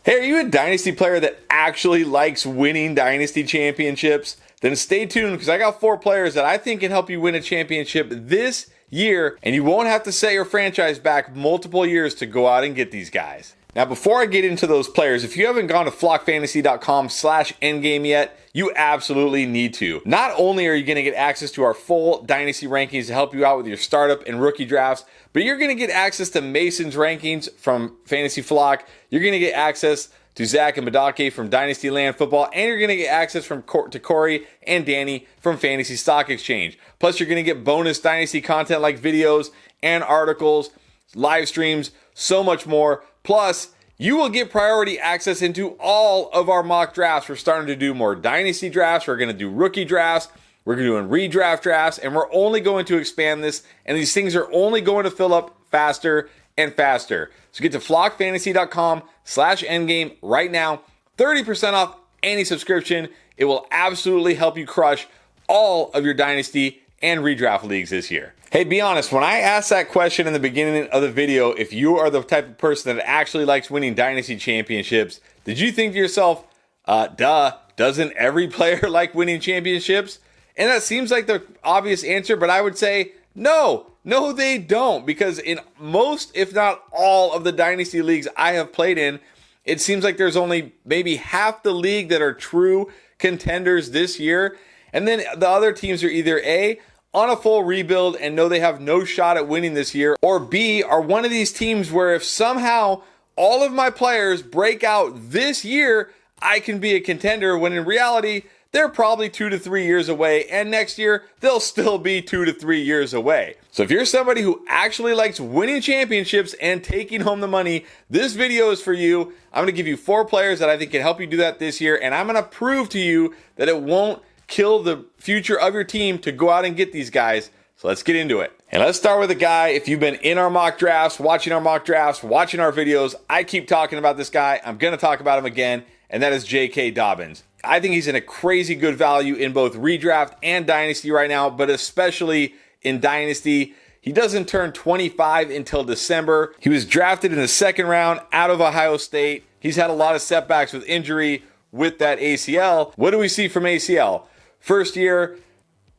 Hey, are you a Dynasty player that actually likes winning Dynasty championships? Then stay tuned because I got 4 players that I think can help you win a championship this year, and you won't have to set your franchise back multiple years to go out and get these guys. Now, before I get into those players, if you haven't gone to flockfantasy.com/endgame yet, you absolutely need to. Not only are you going to get access to our full Dynasty rankings to help you out with your startup and rookie drafts, but you're going to get access to Mason's rankings from Fantasy Flock. You're going to get access to Zach and Badake from Dynasty Land Football, and you're going to get access to Corey and Danny from Fantasy Stock Exchange. Plus, you're going to get bonus Dynasty content like videos and articles, live streams, so much more. Plus, you will get priority access into all of our mock drafts. We're starting to do more Dynasty drafts. We're going to do rookie drafts. We're doing redraft drafts, and we're only going to expand this, and these things are only going to fill up faster and faster. So get to flockfantasy.com/endgame right now. 30% off any subscription. It will absolutely help you crush all of your Dynasty and redraft leagues this year. Hey, be honest, when I asked that question in the beginning of the video, if you are the type of person that actually likes winning Dynasty championships, did you think to yourself, doesn't every player like winning championships? And that seems like the obvious answer, but I would say no, they don't. Because in most, if not all, of the Dynasty leagues I have played in, it seems like there's only maybe half the league that are true contenders this year. And then the other teams are either A, on a full rebuild and know they have no shot at winning this year, or B, are one of these teams where if somehow all of my players break out this year, I can be a contender, when in reality, they're probably 2 to 3 years away, and next year, they'll still be 2 to 3 years away. So if you're somebody who actually likes winning championships and taking home the money, this video is for you. I'm going to give you 4 players that I think can help you do that this year, and I'm going to prove to you that it won't kill the future of your team to go out and get these guys. So let's get into it. And let's start with a guy, if you've been in our mock drafts, watching our videos, I keep talking about this guy. I'm going to talk about him again, and that is J.K. Dobbins. I think he's in a crazy good value in both redraft and Dynasty right now, but especially in Dynasty. He doesn't turn 25 until December. He was drafted in the 2nd round out of Ohio State. He's had a lot of setbacks with injury with that ACL. What do we see from ACL? First year,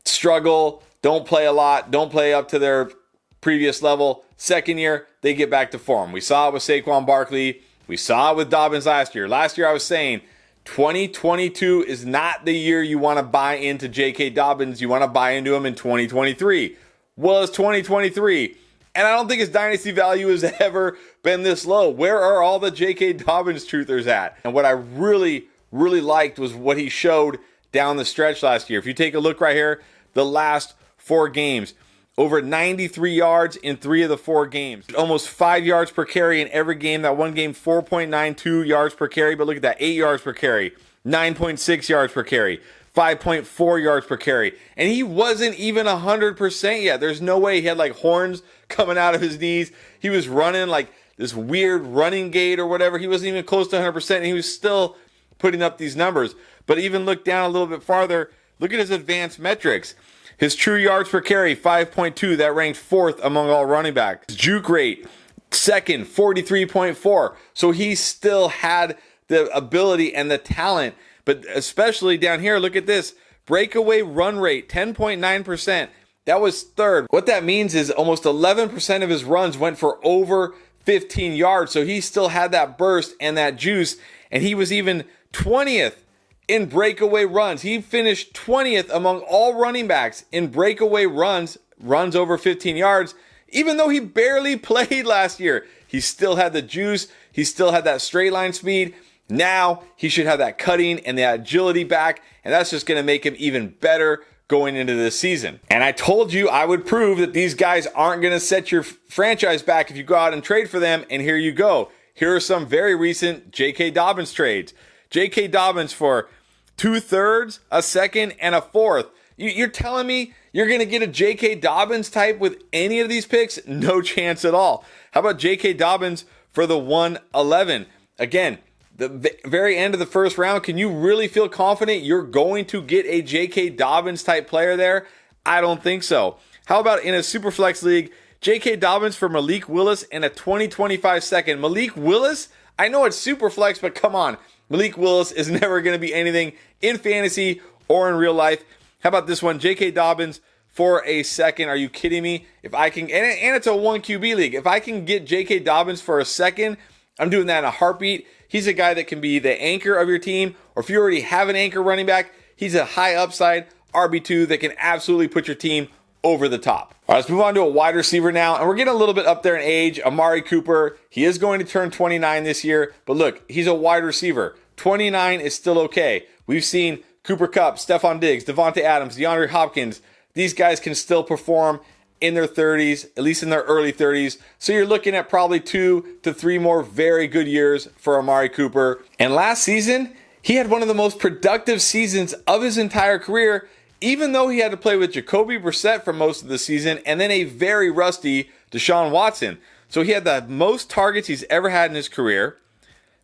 struggle, don't play a lot, don't play up to their previous level. Second year, they get back to form. We saw it with Saquon Barkley. We saw it with Dobbins last year. Last year, I was saying 2022 is not the year you want to buy into J.K. Dobbins. You want to buy into him in 2023. Well, it's 2023. And I don't think his Dynasty value has ever been this low. Where are all the J.K. Dobbins truthers at? And what I really liked was what he showed down the stretch last year. If you take a look right here, the last 4 games, over 93 yards in 3 of the 4 games, almost 5 yards per carry in every game. That one game, 4.92 yards per carry, but look at that, 8 yards per carry, 9.6 yards per carry, 5.4 yards per carry. And he wasn't even 100% yet. There's no way he had like horns coming out of his knees. He was running like this weird running gait or whatever. He wasn't even close to 100%, and he was still putting up these numbers. But even look down a little bit farther, look at his advanced metrics. His true yards per carry, 5.2. That ranked 4th among all running backs. His juke rate, 2nd, 43.4. So he still had the ability and the talent. But especially down here, look at this. Breakaway run rate, 10.9%. That was 3rd. What that means is almost 11% of his runs went for over 15 yards. So he still had that burst and that juice. And he was even 20th in breakaway runs. He finished 20th among all running backs in breakaway runs over 15 yards, even though he barely played last year. He still had the juice. He still had that straight line speed. Now he should have that cutting and the agility back, and that's just going to make him even better going into this season. And I told you I would prove that these guys aren't going to set your franchise back if you go out and trade for them, and here you go. Here are some very recent J.K. Dobbins trades. J.K. Dobbins for 2/3, a 2nd, and a 4th. You're telling me you're going to get a J.K. Dobbins type with any of these picks? No chance at all. How about J.K. Dobbins for the 111? Again, the very end of the 1st round, can you really feel confident you're going to get a J.K. Dobbins type player there? I don't think so. How about in a Superflex league, J.K. Dobbins for Malik Willis and a 2025 2nd. Malik Willis, I know it's super flex, but come on. Malik Willis is never going to be anything in fantasy or in real life. How about this one? J.K. Dobbins for a second. Are you kidding me? If I can, and it's a 1 QB league. If I can get J.K. Dobbins for a second, I'm doing that in a heartbeat. He's a guy that can be the anchor of your team, or if you already have an anchor running back, he's a high upside RB2 that can absolutely put your team over the top. All right, let's move on to a wide receiver now, and we're getting a little bit up there in age. Amari Cooper, he is going to turn 29 this year, but look, he's a wide receiver. 29 is still okay. We've seen Cooper Kupp, Stephon Diggs, Devontae Adams, DeAndre Hopkins. These guys can still perform in their 30s, at least in their early 30s. So you're looking at probably 2 to 3 more very good years for Amari Cooper. And last season, he had one of the most productive seasons of his entire career, even though he had to play with Jacoby Brissett for most of the season and then a very rusty Deshaun Watson. So he had the most targets he's ever had in his career,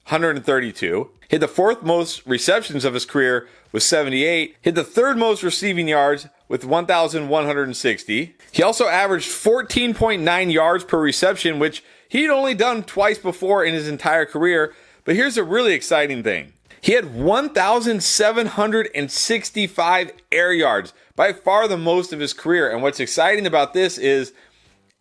132. Hit the 4th most receptions of his career with 78. Hit the 3rd most receiving yards with 1,160. He also averaged 14.9 yards per reception, which he'd only done twice before in his entire career. But here's a really exciting thing. He had 1,765 air yards, by far the most of his career. And what's exciting about this is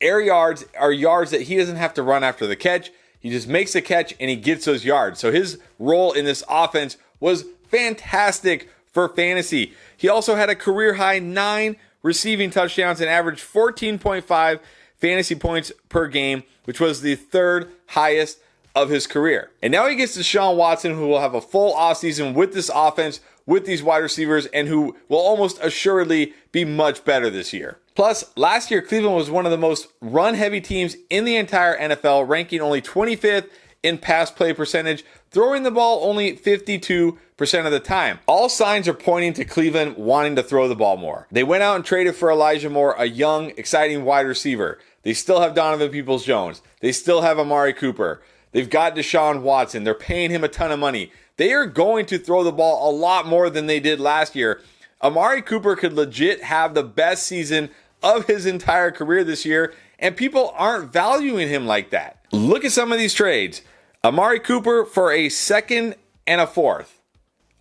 air yards are yards that he doesn't have to run after the catch. He just makes a catch and he gets those yards. So his role in this offense was fantastic for fantasy. He also had a career high 9 receiving touchdowns and averaged 14.5 fantasy points per game, which was the 3rd highest of his career. And now he gets Deshaun Watson, who will have a full offseason with this offense, with these wide receivers, and who will almost assuredly be much better this year. Plus, last year, Cleveland was one of the most run-heavy teams in the entire NFL, ranking only 25th in pass play percentage, throwing the ball only 52% of the time. All signs are pointing to Cleveland wanting to throw the ball more. They went out and traded for Elijah Moore, a young, exciting wide receiver. They still have Donovan Peoples-Jones. They still have Amari Cooper. They've got Deshaun Watson. They're paying him a ton of money. They are going to throw the ball a lot more than they did last year. Amari Cooper could legit have the best season of his entire career this year, and people aren't valuing him like that. Look at some of these trades. Amari Cooper for a 2nd and a 4th.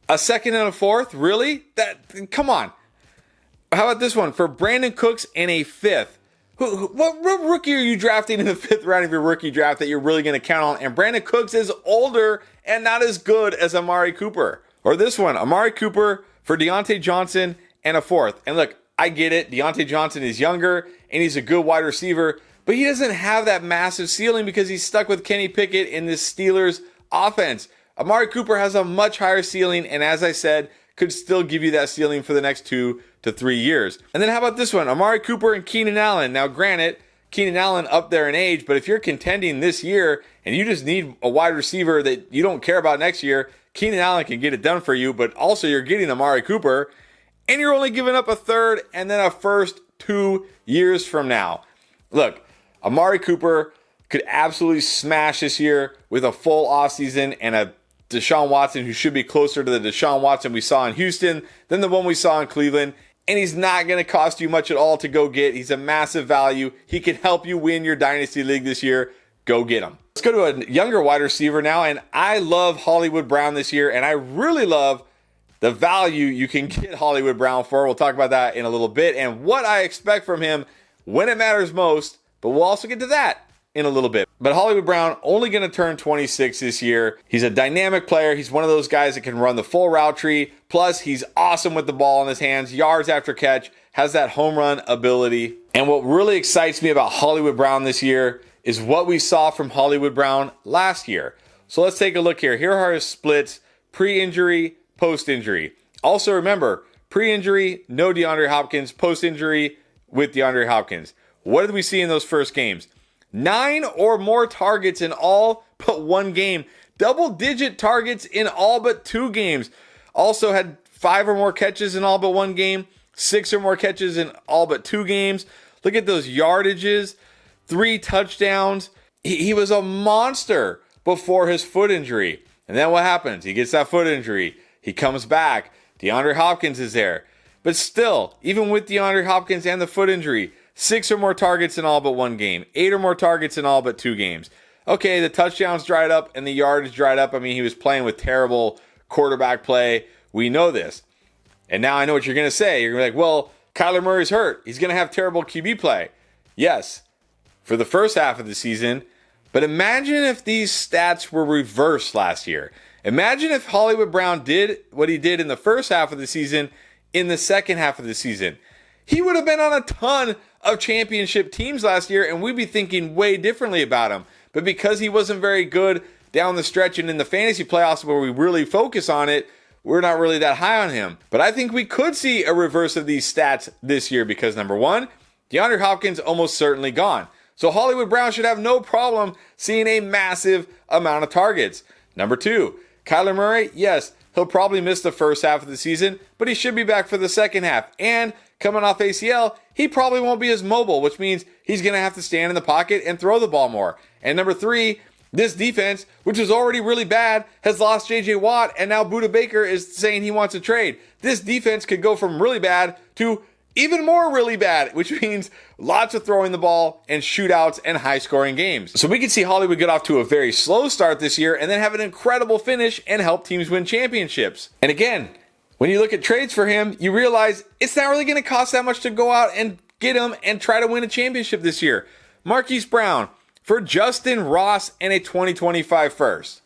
A 2nd and a 4th? Really? Come on. How about this one? For Brandon Cooks and a 5th. What rookie are you drafting in the 5th round of your rookie draft that you're really going to count on? And Brandon Cooks is older and not as good as Amari Cooper. Or this one, Amari Cooper for Deontay Johnson and a 4th. And look, I get it. Deontay Johnson is younger and he's a good wide receiver, but he doesn't have that massive ceiling because he's stuck with Kenny Pickett in this Steelers offense. Amari Cooper has a much higher ceiling, and as I said, could still give you that ceiling for the next 2 to 3 years. And then how about this one? Amari Cooper and Keenan Allen. Now, granted, Keenan Allen up there in age, but if you're contending this year and you just need a wide receiver that you don't care about next year, Keenan Allen can get it done for you, but also you're getting Amari Cooper, and you're only giving up a 3rd and then a 1st 2 years from now. Look, Amari Cooper could absolutely smash this year with a full offseason and a Deshaun Watson who should be closer to the Deshaun Watson we saw in Houston than the one we saw in Cleveland. And he's not going to cost you much at all to go get. He's a massive value. He can help you win your Dynasty League this year. Go get him. Let's go to a younger wide receiver now. And I love Hollywood Brown this year. And I really love the value you can get Hollywood Brown for. We'll talk about that in a little bit. And what I expect from him when it matters most. But we'll also get to that in a little bit. But Hollywood Brown only going to turn 26 this year. He's a dynamic player. He's one of those guys that can run the full route tree. Plus, he's awesome with the ball in his hands, yards after catch, has that home run ability. And what really excites me about Hollywood Brown this year is what we saw from Hollywood Brown last year. So let's take a look here. Here are his splits, pre-injury, post-injury. Also remember, pre-injury, no DeAndre Hopkins, post-injury with DeAndre Hopkins. What did we see in those first games? 9 or more targets in all but 1 game. Double-digit targets in all but 2 games. Also had 5 or more catches in all but 1 game. 6 or more catches in all but 2 games. Look at those yardages. 3 touchdowns. He was a monster before his foot injury. And then what happens? He gets that foot injury. He comes back. DeAndre Hopkins is there. But still, even with DeAndre Hopkins and the foot injury, 6 or more targets in all but 1 game. 8 or more targets in all but 2 games. Okay, the touchdowns dried up and the yardage dried up. I mean, he was playing with terrible quarterback play. We know this. And now I know what you're going to say. You're going to be like, well, Kyler Murray's hurt. He's going to have terrible QB play. Yes, for the first half of the season. But imagine if these stats were reversed last year. Imagine if Hollywood Brown did what he did in the first half of the season in the second half of the season. He would have been on a ton of championship teams last year, and we'd be thinking way differently about him. But because he wasn't very good down the stretch and in the fantasy playoffs where we really focus on it, we're not really that high on him. But I think we could see a reverse of these stats this year because, number one, DeAndre Hopkins almost certainly gone. So Hollywood Brown should have no problem seeing a massive amount of targets. Number two, Kyler Murray, yes, he'll probably miss the first half of the season, but he should be back for the second half. And coming off ACL, he probably won't be as mobile, which means he's going to have to stand in the pocket and throw the ball more. And number three, this defense, which is already really bad, has lost J.J. Watt, and now Budda Baker is saying he wants a trade. This defense could go from really bad to even more really bad, which means lots of throwing the ball and shootouts and high-scoring games. So we could see Hollywood get off to a very slow start this year and then have an incredible finish and help teams win championships. And again, when you look at trades for him, you realize it's not really going to cost that much to go out and get him and try to win a championship this year. Marquise Brown for Justin Ross and a 2025 first.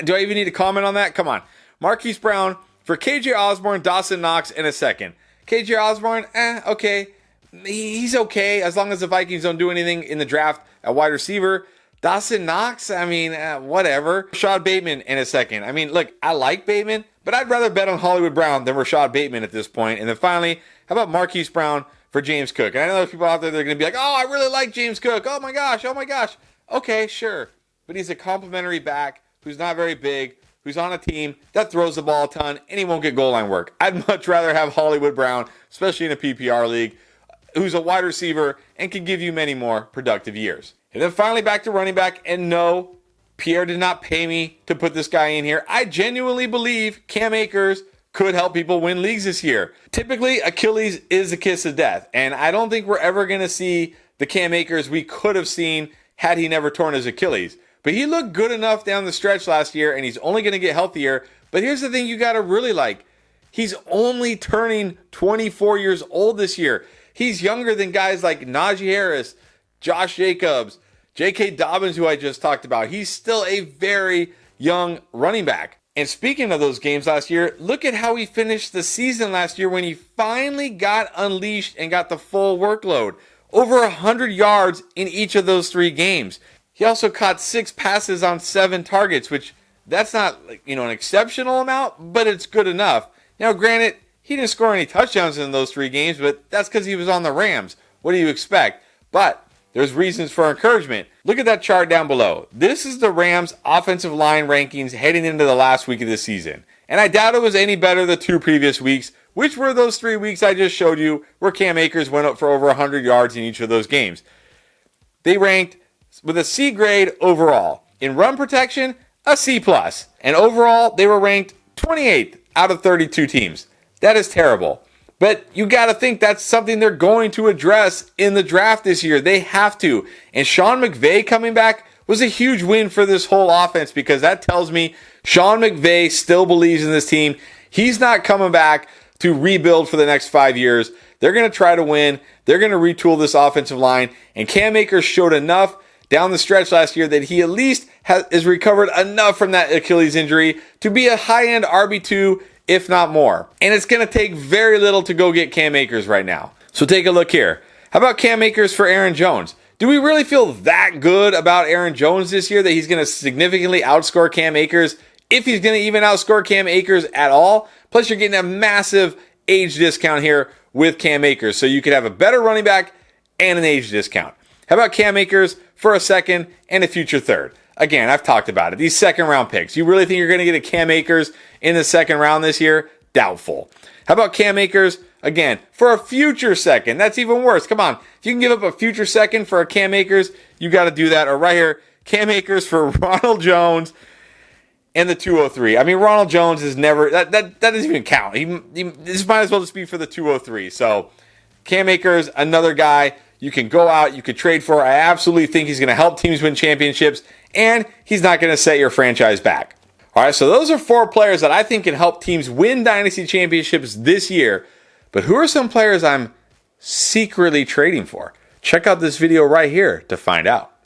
Do I even need to comment on that? Come on. Marquise Brown for KJ Osborne, Dawson Knox, and a second. KJ Osborne, okay. He's okay as long as the Vikings don't do anything in the draft at wide receiver. Dawson Knox, I mean, whatever. Rashad Bateman in a second. I mean, look, I like Bateman, but I'd rather bet on Hollywood Brown than Rashad Bateman at this point. And then finally, how about Marquise Brown for James Cook? And I know there's people out there that are going to be like, oh, I really like James Cook. Oh my gosh. Okay, sure. But he's a complimentary back who's not very big, who's on a team that throws the ball a ton, and he won't get goal line work. I'd much rather have Hollywood Brown, especially in a PPR league, who's a wide receiver and can give you many more productive years. And then finally back to running back, and no, Pierre did not pay me to put this guy in here. I genuinely believe Cam Akers could help people win leagues this year. Typically, Achilles is the kiss of death, and I don't think we're ever going to see the Cam Akers we could have seen had he never torn his Achilles. But he looked good enough down the stretch last year, and he's only going to get healthier. But here's the thing you got to really like. He's only turning 24 years old this year. He's younger than guys like Najee Harris, Josh Jacobs, J.K. Dobbins, who I just talked about. He's still a very young running back. And speaking of those games last year, look at how he finished the season last year when he finally got unleashed and got the full workload. Over 100 yards in each of those 3 games. He also caught 6 passes on 7 targets, which that's not, an exceptional amount, but it's good enough. Now, granted, he didn't score any touchdowns in those 3 games, but that's because he was on the Rams. What do you expect? But there's reasons for encouragement. Look at that chart down below. This is the Rams' offensive line rankings heading into the last week of the season. And I doubt it was any better the 2 previous weeks, which were those 3 weeks I just showed you where Cam Akers went up for over 100 yards in each of those games. They ranked with a C grade overall. In run protection, a C+. And overall, they were ranked 28th out of 32 teams. That is terrible. But you got to think that's something they're going to address in the draft this year. They have to. And Sean McVay coming back was a huge win for this whole offense because that tells me Sean McVay still believes in this team. He's not coming back to rebuild for the next 5 years. They're going to try to win. They're going to retool this offensive line. And Cam Akers showed enough down the stretch last year that he at least has recovered enough from that Achilles injury to be a high-end RB2, if not more. And it's going to take very little to go get Cam Akers right now. So take a look here. How about Cam Akers for Aaron Jones? Do we really feel that good about Aaron Jones this year that he's going to significantly outscore Cam Akers, if he's going to even outscore Cam Akers at all? Plus, you're getting a massive age discount here with Cam Akers, so you could have a better running back and an age discount. How about Cam Akers for a second and a future third? Again, I've talked about it. These second-round picks. You really think you're going to get a Cam Akers in the second round this year? Doubtful. How about Cam Akers, again, for a future second? That's even worse. Come on. If you can give up a future second for a Cam Akers, you got to do that. Or right here, Cam Akers for Ronald Jones and the 203. I mean, Ronald Jones is never... That doesn't even count. This might as well just be for the 203. So, Cam Akers, another guy you can go out, you could trade for. I absolutely think he's going to help teams win championships, and he's not going to set your franchise back. All right, so those are 4 players that I think can help teams win Dynasty championships this year. But who are some players I'm secretly trading for? Check out this video right here to find out.